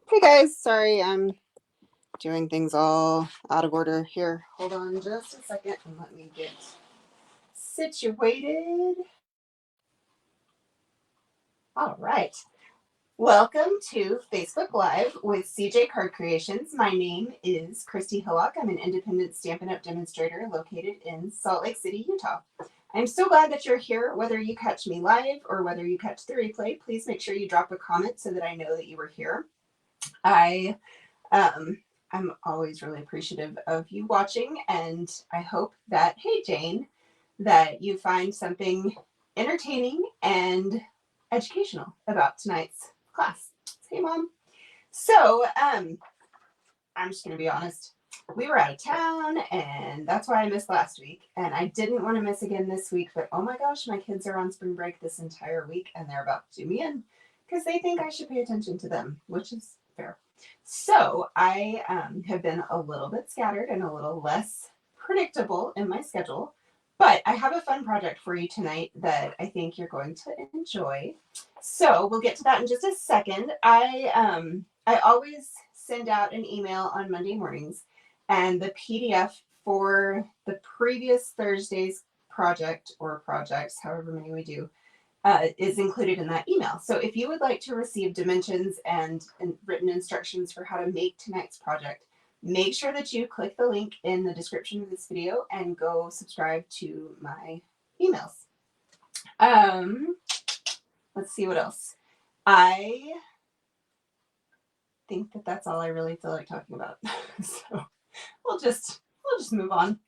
Hey guys, sorry I'm doing things all out of order here. Hold on just a second and let me get situated. All right. Welcome to Facebook Live with CJ Card Creations. My name is Christy Hillock. I'm an independent Stampin' Up! Demonstrator located in Salt Lake City, Utah. I'm so glad that you're here. Whether you catch me live or whether you catch the replay, please make sure you drop a comment so that I know that you were here. Um, I'm always really appreciative of you watching, and I hope that, hey Jane, that you find something entertaining and educational about tonight's class. Hey Mom. So, I'm just gonna be honest. We were out of town, and that's why I missed last week. And I didn't want to miss again this week, but oh my gosh, my kids are on spring break this entire week, and they're about to do me in because they think I should pay attention to them, which is fair. So I have been a little bit scattered and a little less predictable in my schedule, but I have a fun project for you tonight that I think you're going to enjoy. So we'll get to that in just a second. I always send out an email on Monday mornings, and the PDF for the previous Thursday's project or projects, however many we do, is included in that email. So if you would like to receive dimensions and written instructions for how to make tonight's project, make sure that you click the link in the description of this video and go subscribe to my emails. Let's see what else. I think that that's all I really feel like talking about. So we'll just move on.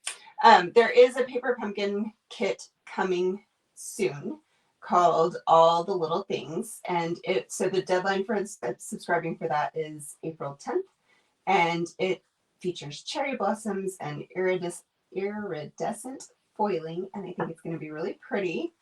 There is a paper pumpkin kit coming soon called All the Little Things, and so the deadline for subscribing for that is April 10th, and it features cherry blossoms and iridescent foiling, and I think it's going to be really pretty.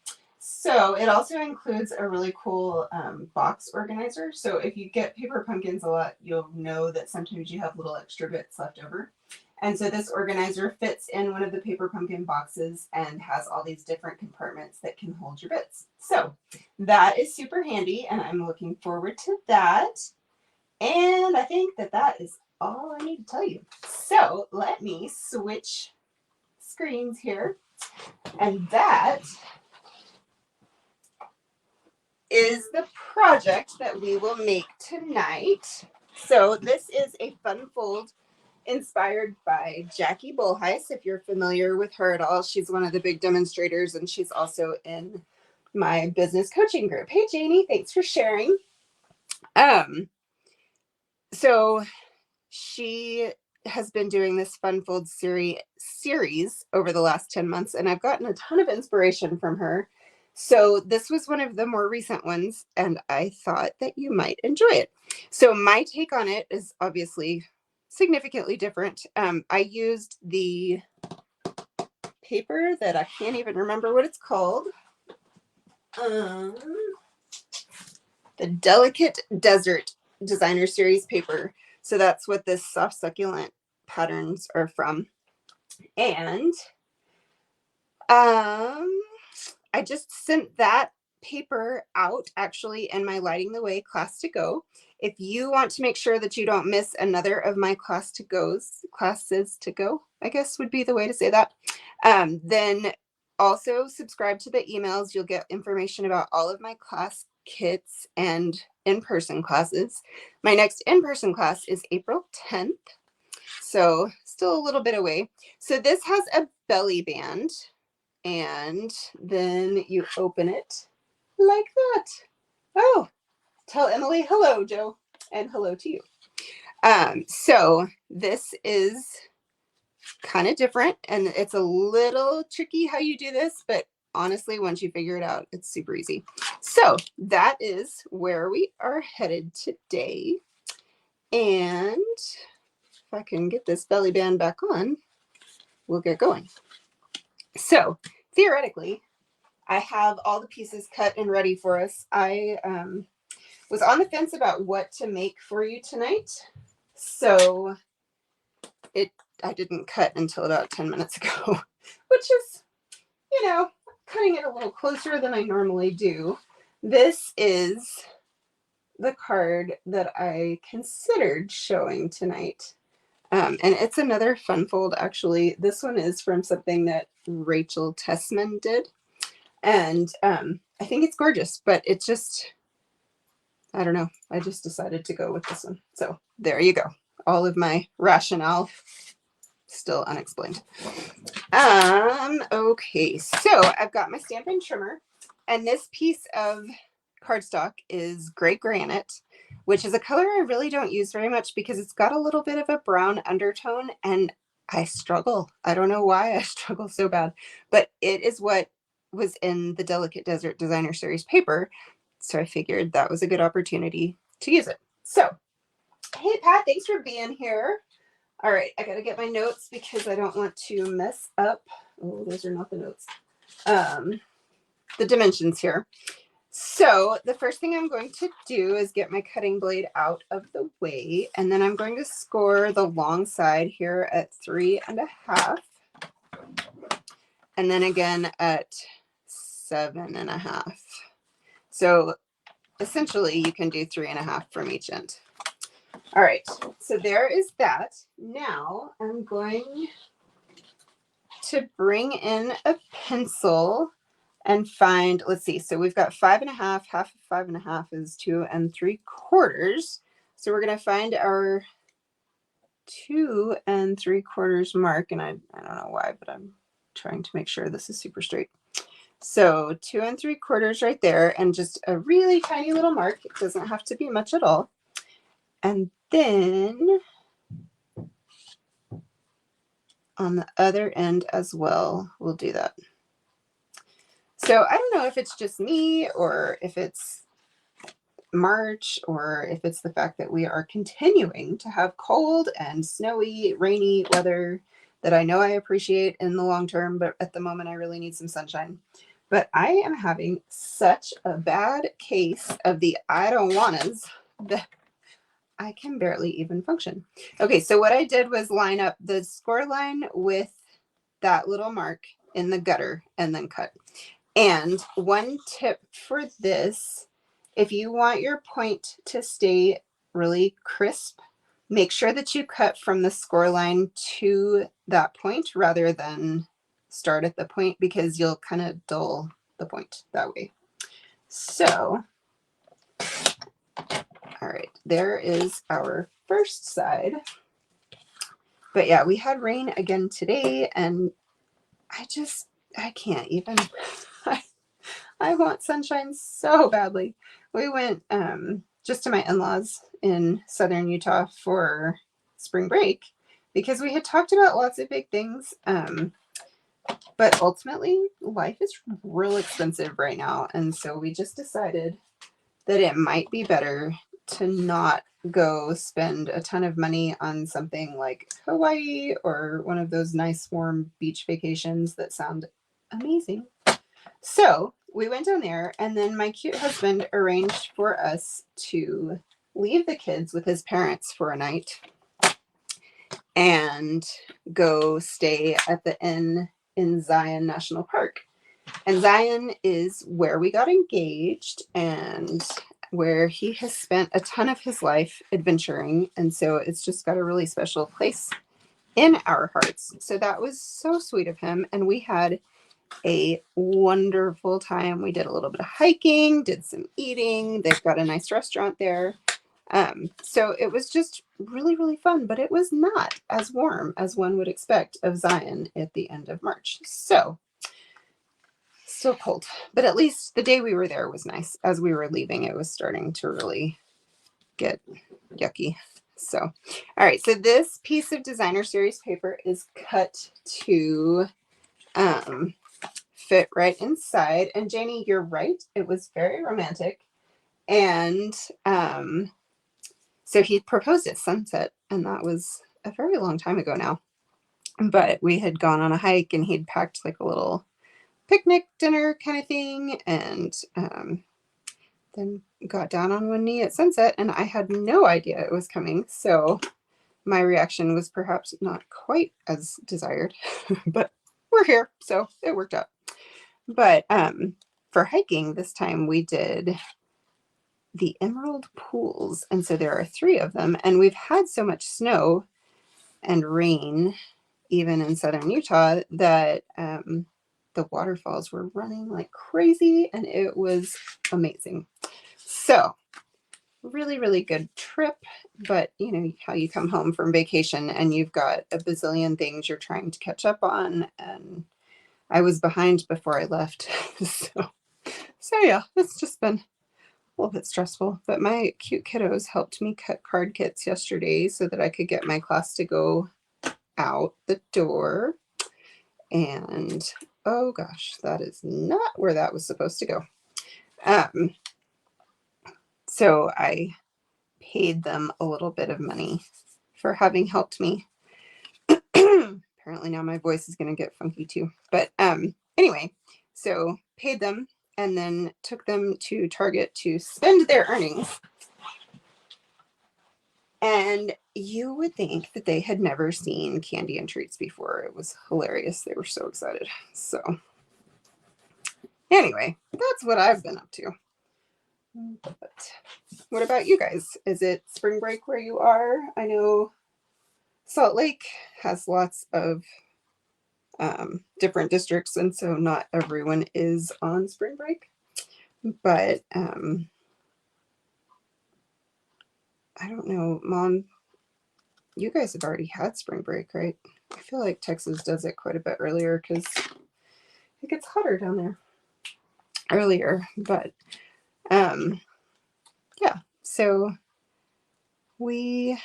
So it also includes a really cool box organizer. So if you get paper pumpkins a lot, you'll know that sometimes you have little extra bits left over. And so this organizer fits in one of the paper pumpkin boxes and has all these different compartments that can hold your bits. So that is super handy, and I'm looking forward to that. And I think that that is all I need to tell you. So let me switch screens here. And that is the project that we will make tonight. So this is a fun fold inspired by Jackie Bullheis. If you're familiar with her at all, she's one of the big demonstrators, and she's also in my business coaching group. Hey Janie, thanks for sharing. So she has been doing this fun fold series over the last 10 months, and I've gotten a ton of inspiration from her. So this was one of the more recent ones, and I thought that you might enjoy it. So my take on it is obviously significantly different. I used the paper that I can't even remember what it's called. The Delicate Desert Designer Series paper. So that's what this soft succulent patterns are from. And I just sent that paper out actually in my Lighting the Way class to go. If you want to make sure that you don't miss another of my classes to go, I guess would be the way to say that, then also subscribe to the emails. You'll get information about all of my class kits and in-person classes. My next in-person class is April 10th. So still a little bit away. So this has a belly band, and then you open it like that. Oh, tell Emily hello, Joe, and hello to you. So this is kind of different, and it's a little tricky how you do this, but honestly, once you figure it out, it's super easy. So that is where we are headed today. And if I can get this belly band back on, we'll get going. So theoretically, I have all the pieces cut and ready for us. I was on the fence about what to make for you tonight. So I didn't cut until about 10 minutes ago, which is, cutting it a little closer than I normally do. This is the card that I considered showing tonight. And it's another fun fold, actually. This one is from something that Rachel Tessman did. And I think it's gorgeous, but it just, I don't know. I just decided to go with this one. So there you go. All of my rationale still unexplained. Okay, so I've got my stamping trimmer, and this piece of cardstock is gray granite, which is a color I really don't use very much because it's got a little bit of a brown undertone, and I struggle. I don't know why I struggle so bad, but it is what was in the Delicate Desert Designer Series paper, so I figured that was a good opportunity to use it. So, hey Pat, thanks for being here. All right, I got to get my notes because I don't want to mess up. Oh, those are not the notes. The dimensions here. So the first thing I'm going to do is get my cutting blade out of the way, and then I'm going to score the long side here at 3.5, and then again at 7.5. So essentially you can do 3.5 from each end. All right, so there is that. Now I'm going to bring in a pencil and find, let's see, so we've got 5.5, half of 5.5 is 2 3/4. So we're going to find our 2 3/4 mark, and I don't know why, but I'm trying to make sure this is super straight. So 2 3/4 right there, and just a really tiny little mark. It doesn't have to be much at all. And then on the other end as well, we'll do that. So I don't know if it's just me or if it's March or if it's the fact that we are continuing to have cold and snowy, rainy weather that I know I appreciate in the long term, but at the moment I really need some sunshine. But I am having such a bad case of the I don't wannas that I can barely even function. Okay, so what I did was line up the score line with that little mark in the gutter and then cut. And one tip for this, if you want your point to stay really crisp, make sure that you cut from the score line to that point rather than start at the point, because you'll kind of dull the point that way. So, all right, there is our first side. But yeah, we had rain again today, and I can't even. I want sunshine so badly. We went just to my in-laws in southern Utah for spring break because we had talked about lots of big things. But ultimately, life is real expensive right now. And so we just decided that it might be better to not go spend a ton of money on something like Hawaii or one of those nice warm beach vacations that sound amazing. So we went down there, and then my cute husband arranged for us to leave the kids with his parents for a night and go stay at the inn in Zion National Park. And Zion is where we got engaged and where he has spent a ton of his life adventuring. And so it's just got a really special place in our hearts. So that was so sweet of him. And we had a wonderful time. We did a little bit of hiking, did some eating. They've got a nice restaurant there. So it was just really, really fun, but it was not as warm as one would expect of Zion at the end of March. So still cold, but at least the day we were there was nice. As we were leaving, it was starting to really get yucky. So, all right. So this piece of Designer Series paper is cut to fit right inside. And Janie, you're right. It was very romantic. And so he proposed at sunset, and that was a very long time ago now. But we had gone on a hike, and he'd packed like a little picnic dinner kind of thing, and then got down on one knee at sunset, and I had no idea it was coming. So my reaction was perhaps not quite as desired, but we're here, so it worked out. But for hiking this time, we did the Emerald Pools. And so there are 3 of them. And we've had so much snow and rain, even in southern Utah, that the waterfalls were running like crazy, and it was amazing. So really, really good trip. But you know how you come home from vacation and you've got a bazillion things you're trying to catch up on, and I was behind before I left. So yeah, it's just been a little bit stressful. But my cute kiddos helped me cut card kits yesterday so that I could get my class to go out the door. And oh gosh, that is not where that was supposed to go. So I paid them a little bit of money for having helped me. Apparently now my voice is going to get funky too. But anyway, so paid them and then took them to Target to spend their earnings. And you would think that they had never seen candy and treats before. It was hilarious. They were so excited. So anyway, that's what I've been up to. But what about you guys? Is it spring break where you are? I know Salt Lake has lots of different districts, and so not everyone is on spring break. But I don't know, Mom, you guys have already had spring break, right? I feel like Texas does it quite a bit earlier because it gets hotter down there earlier. But yeah, so we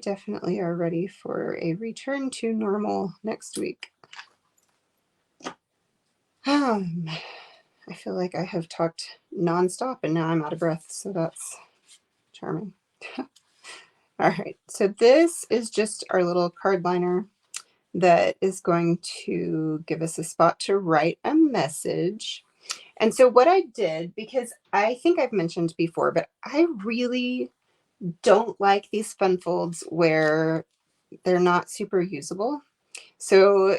definitely are ready for a return to normal next week. I feel like I have talked nonstop and now I'm out of breath, so that's charming. All right, so this is just our little card liner that is going to give us a spot to write a message. And so what I did, because I think I've mentioned before, but I really don't like these fun folds where they're not super usable. So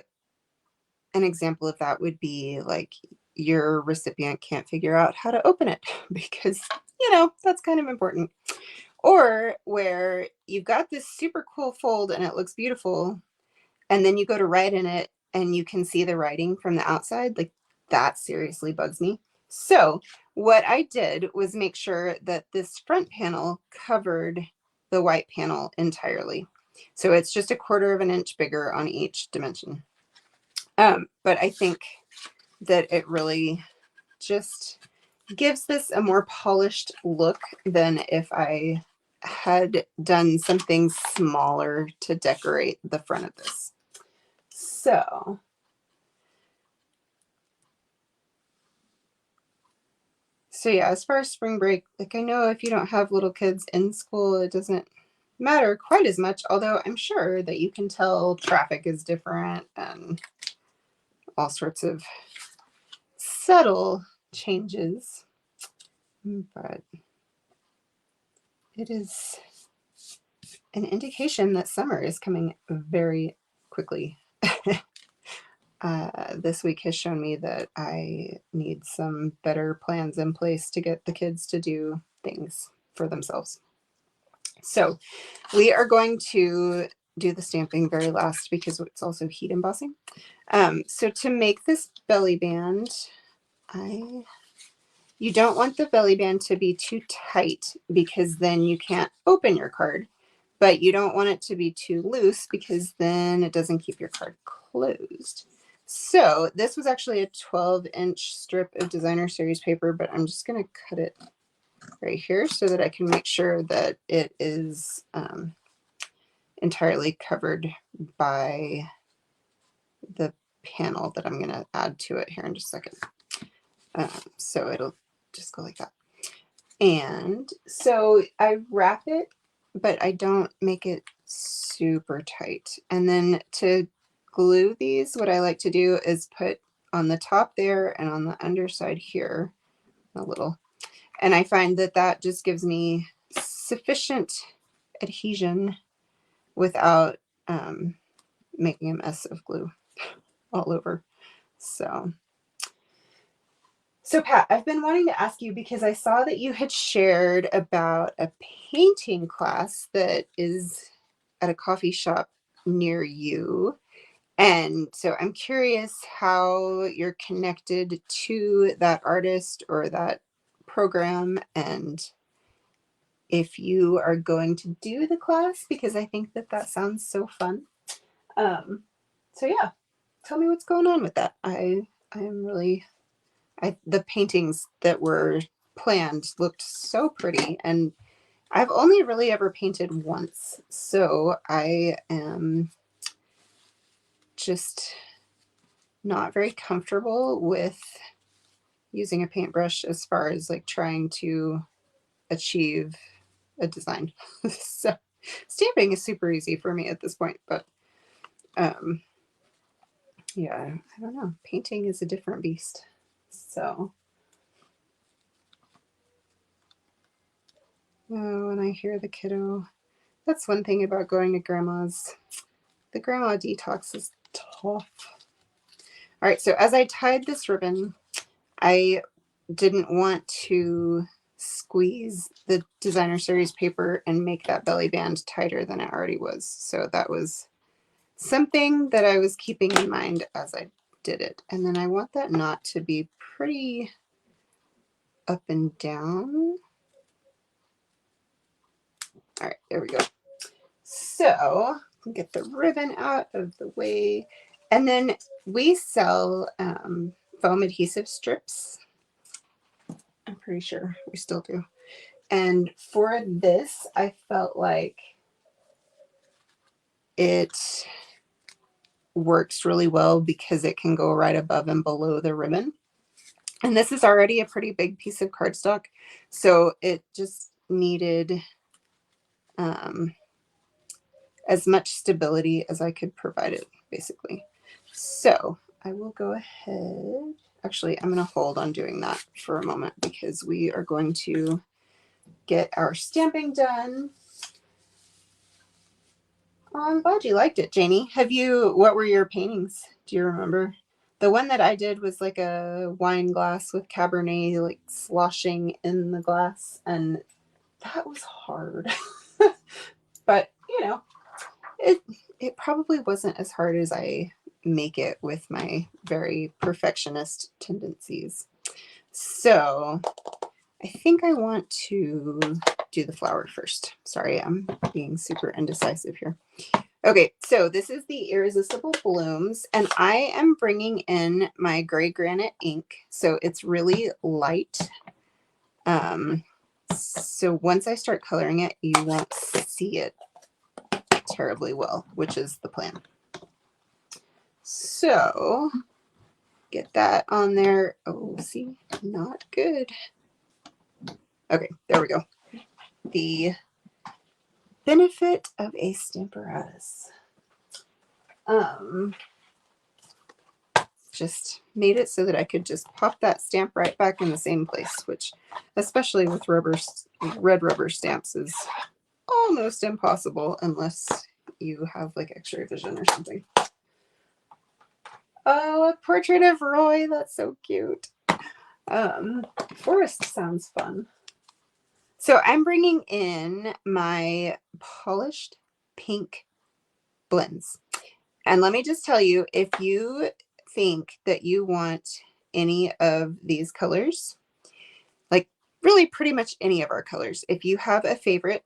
an example of that would be like your recipient can't figure out how to open it because, you know, that's kind of important. Or where you've got this super cool fold and it looks beautiful, and then you go to write in it and you can see the writing from the outside. Like that seriously bugs me. So what I did was make sure that this front panel covered the white panel entirely. So it's just 1/4 inch bigger on each dimension. But I think that it really just gives this a more polished look than if I had done something smaller to decorate the front of this. So yeah, as far as spring break, like I know if you don't have little kids in school, it doesn't matter quite as much, although I'm sure that you can tell traffic is different and all sorts of subtle changes. But it is an indication that summer is coming very quickly. This week has shown me that I need some better plans in place to get the kids to do things for themselves. So we are going to do the stamping very last because it's also heat embossing. So to make this belly band, you don't want the belly band to be too tight because then you can't open your card, but you don't want it to be too loose because then it doesn't keep your card closed. So this was actually a 12-inch strip of designer series paper, but I'm just going to cut it right here so that I can make sure that it is entirely covered by the panel that I'm going to add to it here in just a second. So it'll just go like that. And so I wrap it, but I don't make it super tight. And then to glue these, what I like to do is put on the top there and on the underside here a little. And I find that that just gives me sufficient adhesion without making a mess of glue all over. So So Pat, I've been wanting to ask you because I saw that you had shared about a painting class that is at a coffee shop near you. And so I'm curious how you're connected to that artist or that program, and if you are going to do the class, because I think that that sounds so fun. Um, so yeah, tell me what's going on with that. I am really the paintings that were planned looked so pretty, and I've only really ever painted once, so I am just not very comfortable with using a paintbrush as far as like trying to achieve a design. So stamping is super easy for me at this point, but um yeah, I don't know. Painting is a different beast. So oh, when I hear the kiddo, that's one thing about going to grandma's. The grandma detox is tough. All right, so as I tied this ribbon, I didn't want to squeeze the designer series paper and make that belly band tighter than it already was. So that was something that I was keeping in mind as I did it. And then I want that knot to be pretty up and down. All right, there we go. So get the ribbon out of the way. And then we sell foam adhesive strips. I'm pretty sure we still do. And for this, I felt like it works really well because it can go right above and below the ribbon. And this is already a pretty big piece of cardstock, so it just needed as much stability as I could provide it, basically. So I will go ahead. Actually, I'm going to hold on doing that for a moment because we are going to get our stamping done. Oh, I'm glad you liked it, Janie. What were your paintings? Do you remember? The one that I did was like a wine glass with Cabernet like sloshing in the glass, and that was hard. But, it probably wasn't as hard as I make it with my very perfectionist tendencies. So I think I want to do the flower first. Sorry, I'm being super indecisive here. Okay, so this is the Irresistible Blooms, and I am bringing in my gray granite ink, so it's really light. So once I start coloring it, you won't see it terribly well, which is the plan. So get that on there. Oh, see, not good. Okay, there we go. The benefit of a Stamparatus. Just made it so that I could just pop that stamp right back in the same place, which, especially with red rubber stamps, is almost impossible unless you have like X-ray vision or something. Oh, a portrait of Roy. That's so cute. Forest sounds fun. So I'm bringing in my polished pink blends. And let me just tell you, if you think that you want any of these colors, like really pretty much any of our colors, if you have a favorite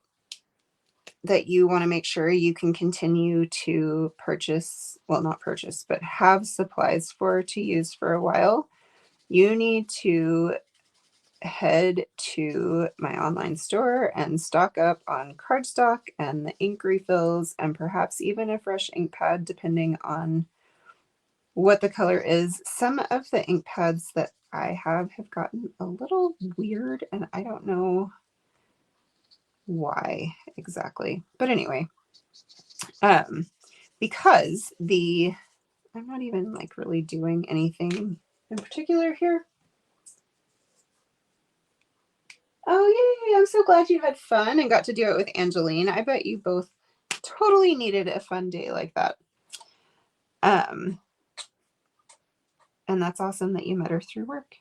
that you want to make sure you can continue to purchase, well, not purchase, but have supplies for to use for a while, you need to head to my online store and stock up on cardstock and the ink refills and perhaps even a fresh ink pad, depending on what the color is. Some of the ink pads that I have gotten a little weird, and I don't know why exactly. But anyway, because I'm not even like really doing anything in particular here. Oh, yay! I'm so glad you had fun and got to do it with Angeline. I bet you both totally needed a fun day like that. And that's awesome that you met her through work.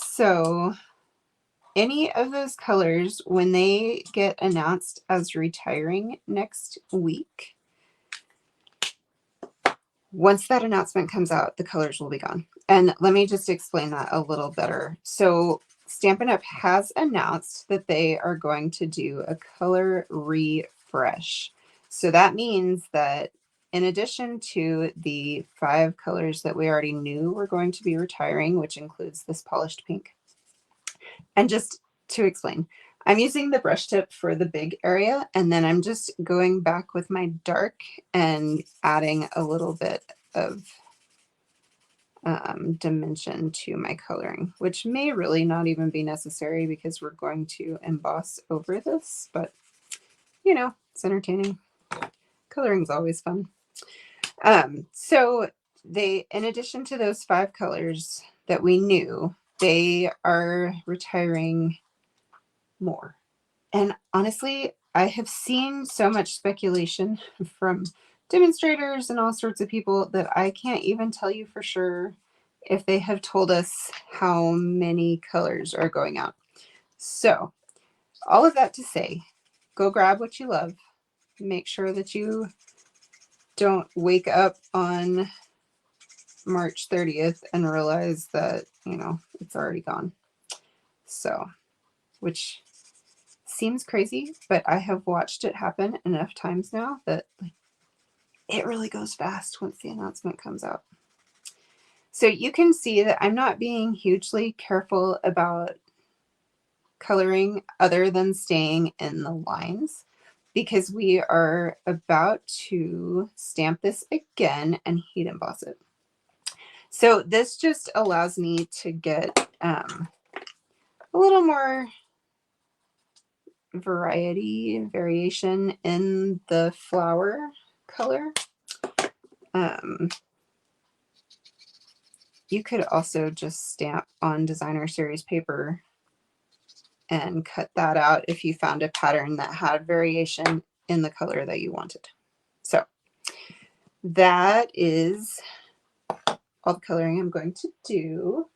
So any of those colors, when they get announced as retiring next week, once that announcement comes out, the colors will be gone. And let me just explain that a little better. So Stampin' Up! Has announced that they are going to do a color refresh. So that means that in addition to the 5 colors that we already knew were going to be retiring, which includes this polished pink, and just to explain, I'm using the brush tip for the big area, and then I'm just going back with my dark and adding a little bit of dimension to my coloring, which may really not even be necessary because we're going to emboss over this, but you know, it's entertaining. Coloring's always fun. So they, in addition to those 5 colors that we knew, they are retiring more. And honestly, I have seen so much speculation from demonstrators and all sorts of people that I can't even tell you for sure if they have told us how many colors are going out. So all of that to say, go grab what you love. Make sure that you don't wake up on March 30th and realize that, you know, it's already gone. So, which seems crazy, but I have watched it happen enough times now that like, it really goes fast once the announcement comes out. So you can see that I'm not being hugely careful about coloring other than staying in the lines, because we are about to stamp this again and heat emboss it. So this just allows me to get a little more variation in the flower color. You could also just stamp on designer series paper and cut that out if you found a pattern that had variation in the color that you wanted. So that is all the coloring I'm going to do.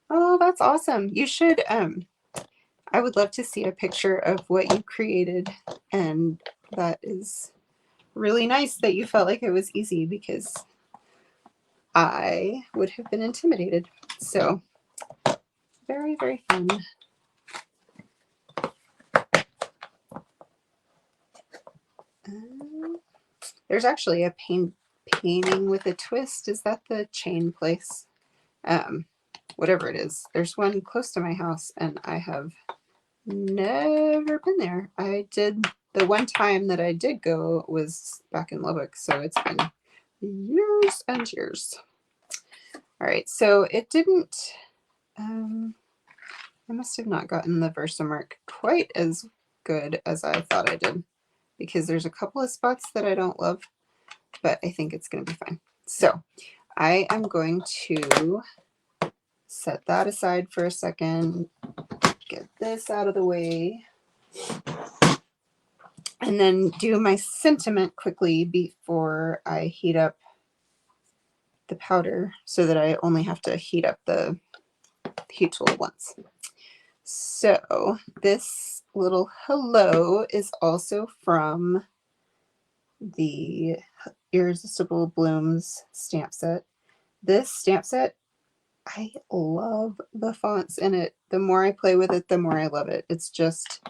Oh, that's awesome. You should, I would love to see a picture of what you created, and that is really nice that you felt like it was easy, because I would have been intimidated. So very, very fun. There's actually a painting with a twist. Is that the chain place? Whatever it is. There's one close to my house, and I have never been there. I did, the one time that I did go was back in Lubbock, so it's been years and years. All right, so it didn't, I must have not gotten the Versamark quite as good as I thought I did, because there's a couple of spots that I don't love, but I think it's going to be fine. So I am going to set that aside for a second, get this out of the way, and then do my sentiment quickly before I heat up the powder, so that I only have to heat up the heat tool once. So this little hello is also from the Irresistible Blooms stamp set. This stamp set, I love the fonts in it. The more I play with it, the more I love it. It's just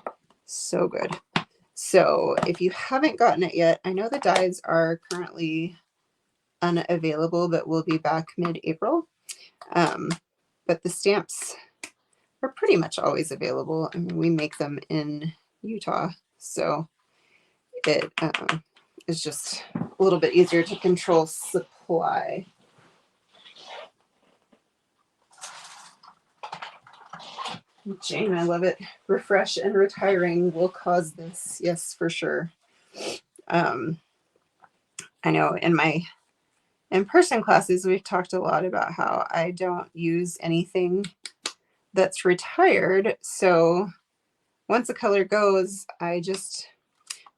so good. So if you haven't gotten it yet, I know the dies are currently unavailable, but will be back mid-April. But the stamps are pretty much always available. I mean, we make them in Utah, so it is just a little bit easier to control supply. Jane, I love it. Refresh and retiring will cause this. Yes, for sure. I know in my in-person classes, we've talked a lot about how I don't use anything that's retired. So once a color goes, I just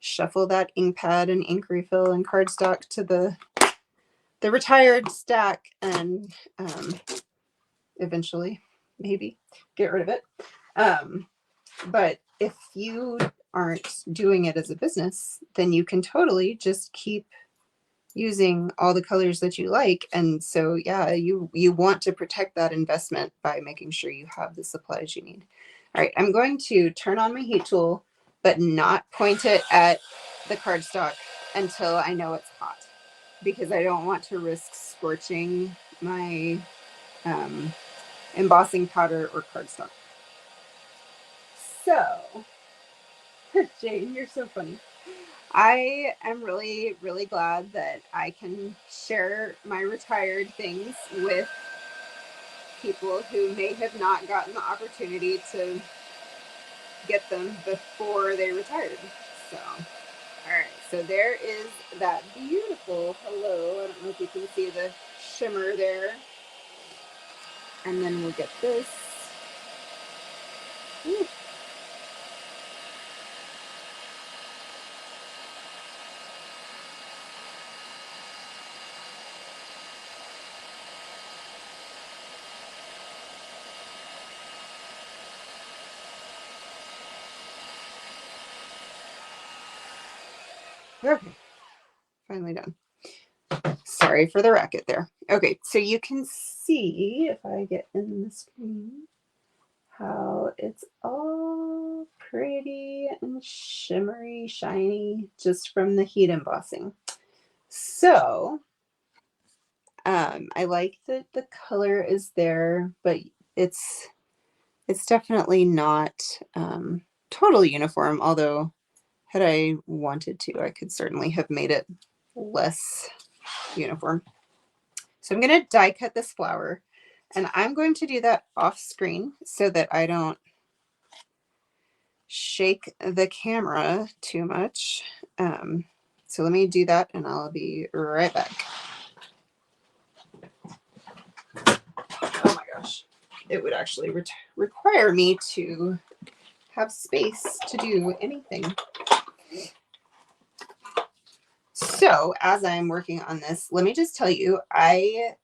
shuffle that ink pad and ink refill and cardstock to the retired stack, and eventually, maybe get rid of it. But if you aren't doing it as a business, then you can totally just keep using all the colors that you like. And so, yeah, you want to protect that investment by making sure you have the supplies you need. All right, I'm going to turn on my heat tool, but not point it at the cardstock until I know it's hot, because I don't want to risk scorching my embossing powder or cardstock. So, Jane, you're so funny. I am really, really glad that I can share my retired things with people who may have not gotten the opportunity to get them before they retired. So, all right. So there is that beautiful hello. I don't know if you can see the shimmer there. And then we'll get this. Ooh. Okay, finally done. Sorry for the racket there. Okay, so you can see, if I get in the screen, how it's all pretty and shimmery, shiny, just from the heat embossing. So I like that the color is there, but it's definitely not totally uniform, although had I wanted to, I could certainly have made it less uniform. So I'm going to die cut this flower, and I'm going to do that off screen so that I don't shake the camera too much. So let me do that and I'll be right back. Oh my gosh. It would actually require me to have space to do anything. So as I'm working on this, let me just tell you, I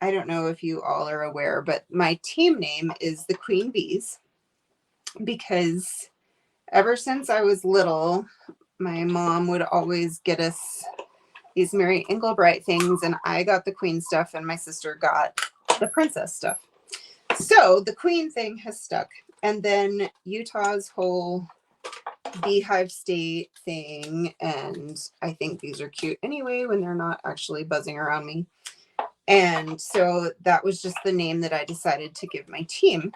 don't know if you all are aware, but my team name is the Queen Bees, because ever since I was little, my mom would always get us these Mary Englebright things, and I got the Queen stuff and my sister got the princess stuff. So the Queen thing has stuck. And then Utah's whole beehive state thing, and I think these are cute anyway when they're not actually buzzing around me. And so that was just the name that I decided to give my team.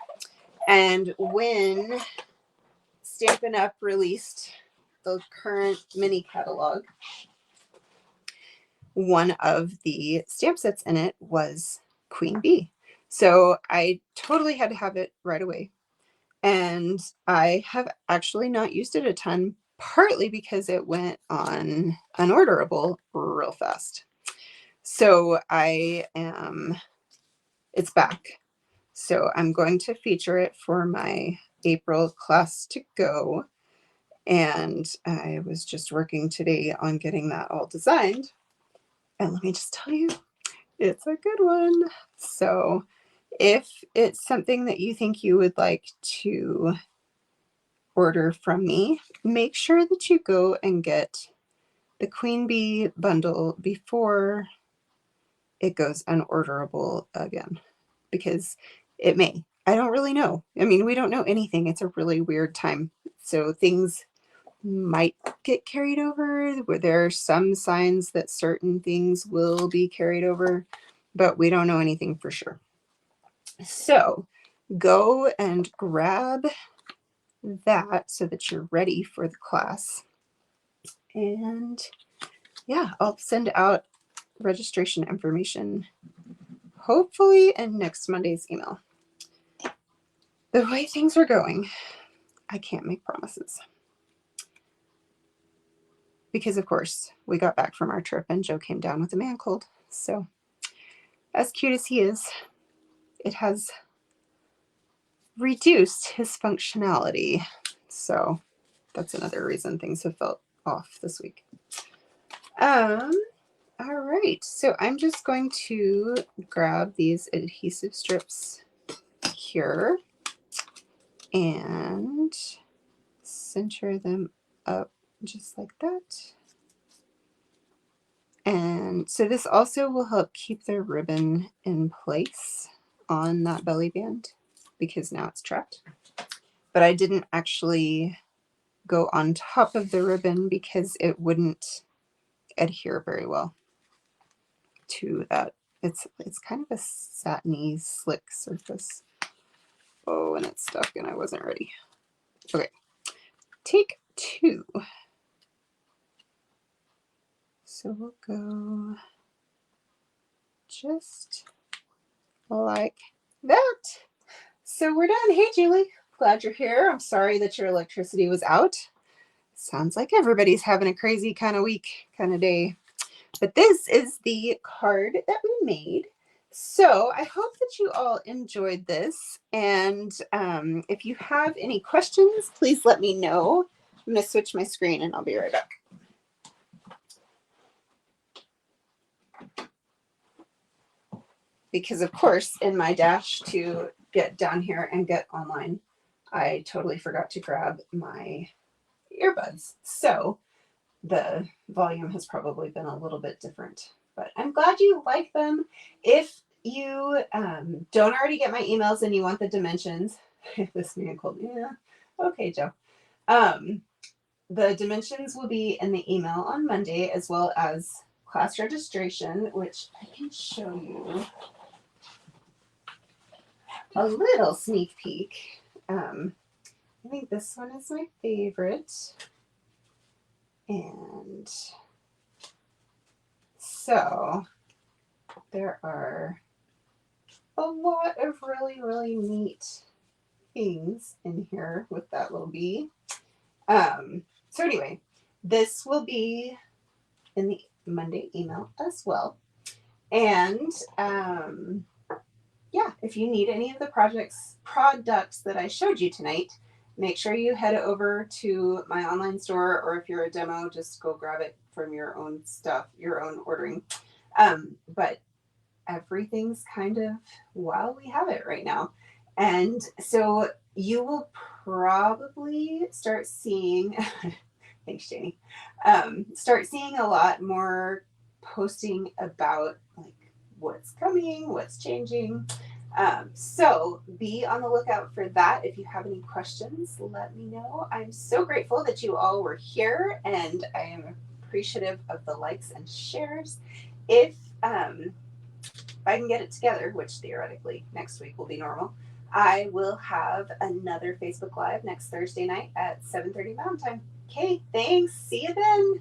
And when Stampin' Up! Released the current mini catalog, one of the stamp sets in it was Queen Bee. So I totally had to have it right away. And I have actually not used it a ton, partly because it went on unorderable real fast. So it's back. So I'm going to feature it for my April class to go. And I was just working today on getting that all designed. And let me just tell you, it's a good one. So if it's something that you think you would like to order from me, make sure that you go and get the Queen Bee bundle before it goes unorderable again, because it may. I don't really know. I mean, we don't know anything. It's a really weird time. So things might get carried over. There are some signs that certain things will be carried over, but we don't know anything for sure. So go and grab that so that you're ready for the class. And yeah, I'll send out registration information hopefully in next Monday's email. The way things are going, I can't make promises. Because of course, we got back from our trip and Joe came down with a man cold. So as cute as he is, it has reduced his functionality. So that's another reason things have felt off this week. All right, so I'm just going to grab these adhesive strips here and center them up just like that. And so this also will help keep the ribbon in place on that belly band because now it's trapped. But I didn't actually go on top of the ribbon because it wouldn't adhere very well to that. It's kind of a satiny, slick surface. Oh, and it's stuck and I wasn't ready. Okay, take 2. So we'll go just like that. So we're done. Hey, Julie. Glad you're here. I'm sorry that your electricity was out. Sounds like everybody's having a crazy kind of week, kind of day. But this is the card that we made. So I hope that you all enjoyed this. And if you have any questions, please let me know. I'm going to switch my screen and I'll be right back. Because of course, in my dash to get down here and get online, I totally forgot to grab my earbuds. So the volume has probably been a little bit different, but I'm glad you like them. If you don't already get my emails and you want the dimensions, this man called me, yeah, okay, Joe. The dimensions will be in the email on Monday, as well as class registration, which I can show you a little sneak peek. I think this one is my favorite. And so there are a lot of really, really neat things in here with that little bee. So anyway, this will be in the Monday email as well. And yeah, if you need any of the products that I showed you tonight, make sure you head over to my online store, or if you're a demo, just go grab it from your own stuff, your own ordering. But everything's kind of while we have it right now. And so you will probably start seeing, thanks, Janie, start seeing a lot more posting about like what's coming, what's changing. So be on the lookout for that. If you have any questions, let me know. I'm so grateful that you all were here, and I am appreciative of the likes and shares. If I can get it together, which theoretically next week will be normal, I will have another Facebook Live next Thursday night at 7:30 Mountain Time. Okay, thanks. See you then.